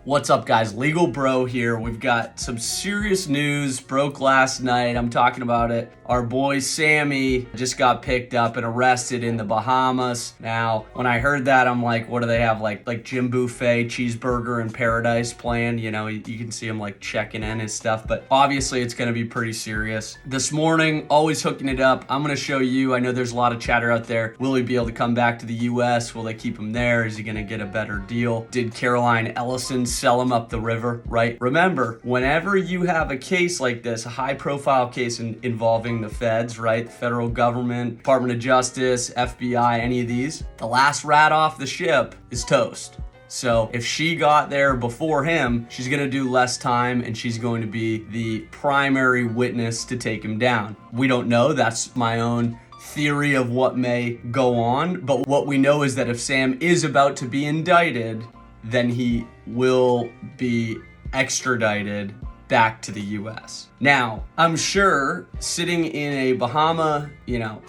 What's up, guys? LegalBro here. We've got some serious news. Broke last night. I'm talking about it. Our boy Sammy just got picked up and arrested in the Bahamas. Now, when I heard that, I'm like, what do they have? Like Jim Buffet, Cheeseburger in Paradise playing? You know, you can see him like checking in his stuff. But obviously, it's going to be pretty serious. This morning, always hooking it up. I'm going to show you. I know there's a lot of chatter out there. Will he be able to come back to the U.S.? Will they keep him there? Is he going to get a better deal? Did Caroline Ellison sell him up the river, right? Remember, whenever you have a case like this, a high-profile case involving the feds, right? The federal government, Department of Justice, FBI, any of these, the last rat off the ship is toast. So if she got there before him, she's going to do less time and she's going to be the primary witness to take him down. We don't know. That's my own theory of what may go on. But what we know is that if Sam is about to be indicted, then he will be extradited back to the US. Now, I'm sure sitting in a Bahama,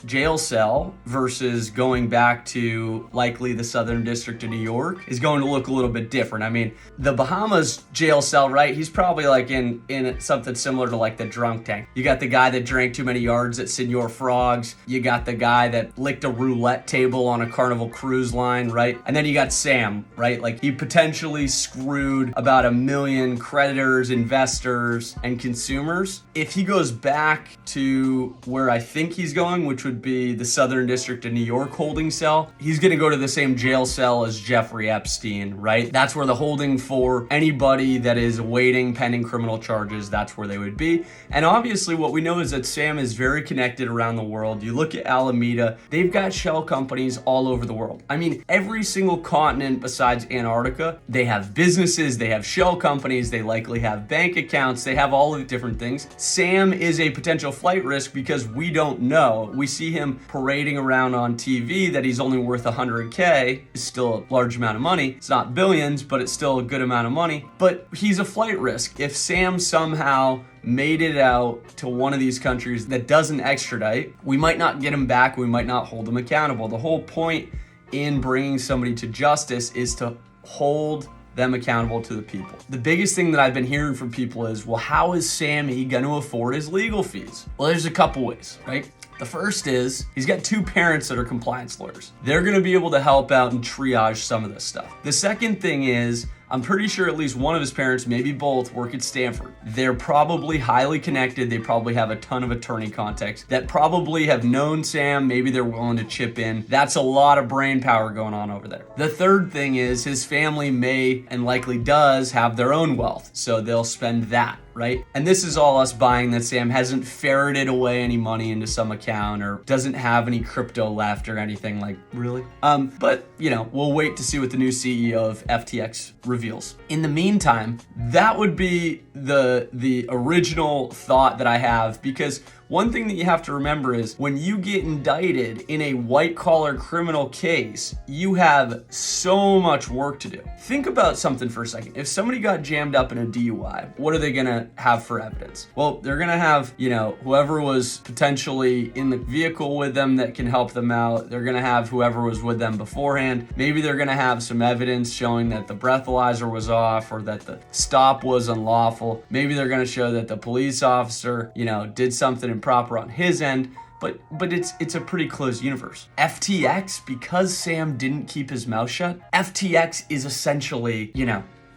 jail cell versus going back to likely the Southern District of New York is going to look a little bit different. I mean, the Bahamas jail cell, right? He's probably like in something similar to like the drunk tank. You got the guy that drank too many yards at Senor Frogs. You got the guy that licked a roulette table on a Carnival cruise line, right? And then you got Sam, right? Like he potentially screwed about 1 million creditors, investors, and consumers. If he goes back to where I think he's going, which would be the Southern District of New York holding cell, he's going to go to the same jail cell as Jeffrey Epstein, right? That's where the holding for anybody that is awaiting pending criminal charges, that's where they would be. And obviously what we know is that Sam is very connected around the world. You look at Alameda, they've got shell companies all over the world. I mean, every single continent besides Antarctica, they have businesses, they have shell companies, they likely have bank accounts, they have all of the different things. Sam is a potential flight risk because we don't know. We see him parading around on TV that he's only worth 100K. It's still a large amount of money. It's not billions, but it's still a good amount of money. But he's a flight risk. If Sam somehow made it out to one of these countries that doesn't extradite, we might not get him back. We might not hold him accountable. The whole point in bringing somebody to justice is to hold them accountable to the people. The biggest thing that I've been hearing from people is, well, how is Sammy going to afford his legal fees? Well, there's a couple ways, right? The first is he's got 2 parents that are compliance lawyers. They're going to be able to help out and triage some of this stuff. The second thing is, I'm pretty sure at least one of his parents, maybe both, work at Stanford. They're probably highly connected. They probably have a ton of attorney contacts that probably have known Sam. Maybe they're willing to chip in. That's a lot of brain power going on over there. The third thing is his family may and likely does have their own wealth, so they'll spend that, right? And this is all us buying that Sam hasn't ferreted away any money into some account or doesn't have any crypto left or anything, like, really? But, we'll wait to see what the new CEO of FTX reveals. In the meantime, that would be the original thought that I have, because one thing that you have to remember is when you get indicted in a white-collar criminal case, you have so much work to do. Think about something for a second. If somebody got jammed up in a DUI, what are they gonna have for evidence? Well, they're gonna have, whoever was potentially in the vehicle with them that can help them out. They're gonna have whoever was with them beforehand. Maybe they're gonna have some evidence showing that the breathalyzer was off or that the stop was unlawful. Maybe they're gonna show that the police officer, did something improper on his end. But it's a pretty closed universe. FTX, because Sam didn't keep his mouth shut, FTX is essentially,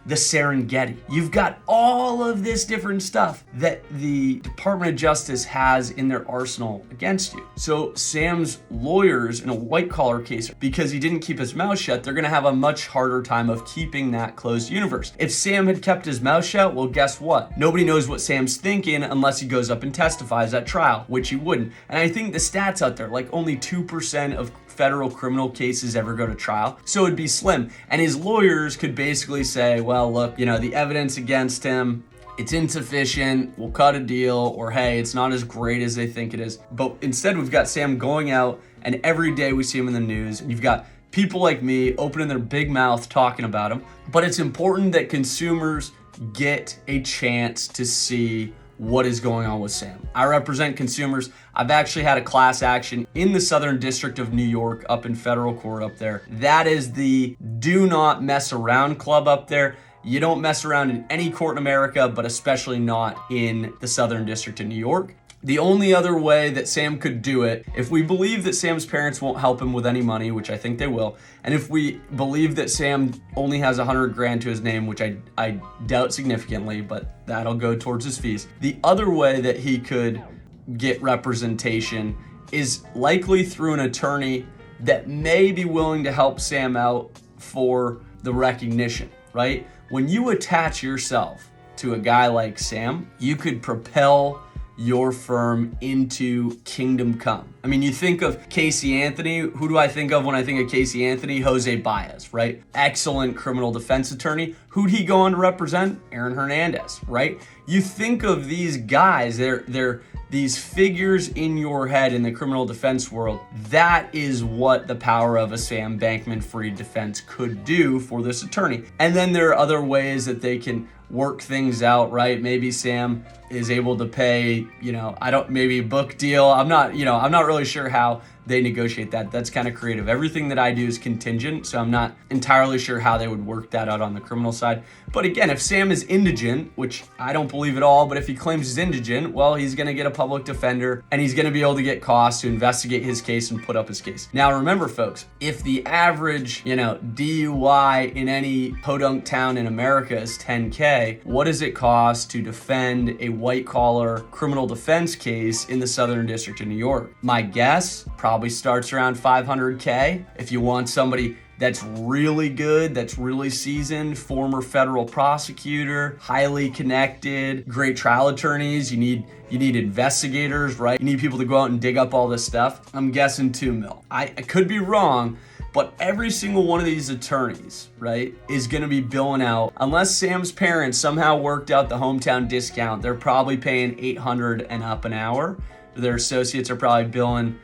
the Serengeti. You've got all of this different stuff that the Department of Justice has in their arsenal against you. So Sam's lawyers in a white collar case, because he didn't keep his mouth shut, they're gonna have a much harder time of keeping that closed universe. If Sam had kept his mouth shut, well, guess what? Nobody knows what Sam's thinking unless he goes up and testifies at trial, which he wouldn't. And I think the stats out there, like only 2% of federal criminal cases ever go to trial. So it'd be slim. And his lawyers could basically say, well, look, the evidence against him, it's insufficient, we'll cut a deal, or hey, it's not as great as they think it is. But instead, we've got Sam going out, and every day we see him in the news, and you've got people like me opening their big mouth talking about him. But it's important that consumers get a chance to see what is going on with Sam. I represent consumers. I've actually had a class action in the Southern District of New York up in federal court up there. That is the do not mess around club up there. You don't mess around in any court in America, but especially not in the Southern District of New York. The only other way that Sam could do it, if we believe that Sam's parents won't help him with any money, which I think they will, and if we believe that Sam only has $100,000 to his name, which I doubt significantly, but that'll go towards his fees. The other way that he could get representation is likely through an attorney that may be willing to help Sam out for the recognition, right? When you attach yourself to a guy like Sam, you could propel your firm into kingdom come. I mean, you think of Casey Anthony. Who do I think of when I think of Casey Anthony? Jose Baez, right? Excellent criminal defense attorney. Who'd he go on to represent? Aaron Hernandez, right? You think of these guys, they're these figures in your head in the criminal defense world. That is what the power of a Sam Bankman-Fried defense could do for this attorney. And then there are other ways that they can work things out, right? Maybe Sam is able to pay, maybe a book deal. I'm not really sure how they negotiate that. That's kind of creative. Everything that I do is contingent, so I'm not entirely sure how they would work that out on the criminal side. But again, if Sam is indigent, which I don't believe at all, but if he claims he's indigent, well, he's going to get a public defender and he's going to be able to get costs to investigate his case and put up his case. Now, remember, folks, if the average, DUI in any podunk town in America is $10K, what does it cost to defend a white-collar criminal defense case in the Southern District of New York? My guess probably starts around $500K. If you want somebody that's really good, that's really seasoned, former federal prosecutor, highly connected, great trial attorneys, you need investigators, right? You need people to go out and dig up all this stuff. I'm guessing $2 million. I could be wrong, but every single one of these attorneys, right, is going to be billing out, unless Sam's parents somehow worked out the hometown discount, they're probably paying $800 and up an hour. Their associates are probably billing,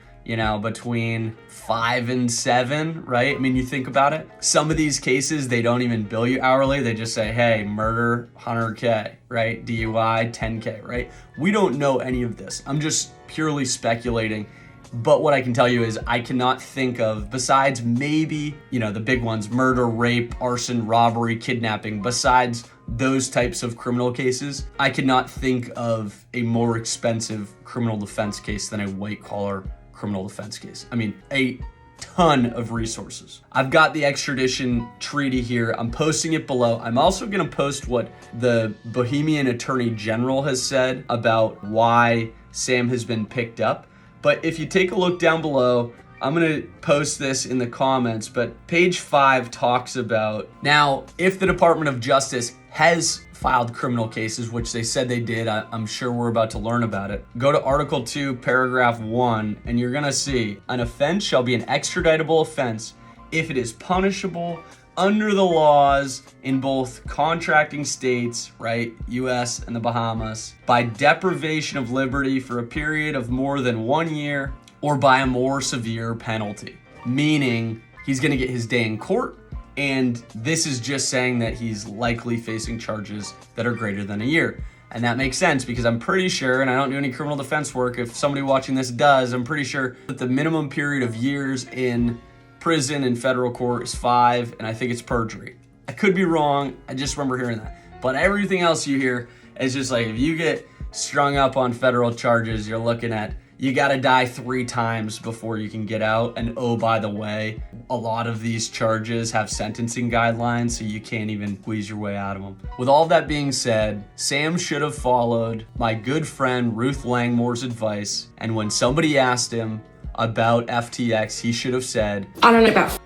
between 5 and 7, right? I mean, you think about it. Some of these cases, they don't even bill you hourly. They just say, hey, murder, $100K, right? DUI, $10K, right? We don't know any of this. I'm just purely speculating. But what I can tell you is I cannot think of, besides maybe, the big ones, murder, rape, arson, robbery, kidnapping, besides those types of criminal cases, I cannot think of a more expensive criminal defense case than a white-collar criminal defense case. I mean, a ton of resources. I've got the extradition treaty here. I'm posting it below. I'm also going to post what the Bohemian Attorney General has said about why Sam has been picked up. But if you take a look down below, I'm going to post this in the comments, but page 5 talks about, now, if the Department of Justice has filed criminal cases, which they said they did, I'm sure we're about to learn about it. Go to Article 2, Paragraph 1, and you're going to see, an offense shall be an extraditable offense if it is punishable under the laws in both contracting states, right, US and the Bahamas, by deprivation of liberty for a period of more than 1 year or by a more severe penalty. Meaning he's going to get his day in court, and this is just saying that he's likely facing charges that are greater than a year. And that makes sense because I'm pretty sure, and I don't do any criminal defense work, if somebody watching this does, I'm pretty sure that the minimum period of years in prison in federal court is 5, and I think it's perjury. I could be wrong, I just remember hearing that. But everything else you hear is just like, if you get strung up on federal charges, you're looking at, you gotta die 3 times before you can get out. And oh, by the way, a lot of these charges have sentencing guidelines, so you can't even squeeze your way out of them. With all that being said, Sam should have followed my good friend Ruth Langmore's advice, and when somebody asked him about FTX, he should have said, I don't know about.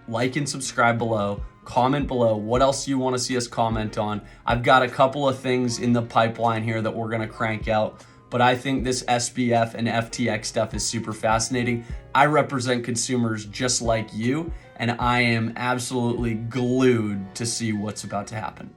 Like and subscribe below. Comment below what else you want to see us comment on. I've got a couple of things in the pipeline here that we're going to crank out, but I think this SBF and FTX stuff is super fascinating. I represent consumers just like you, and I am absolutely glued to see what's about to happen.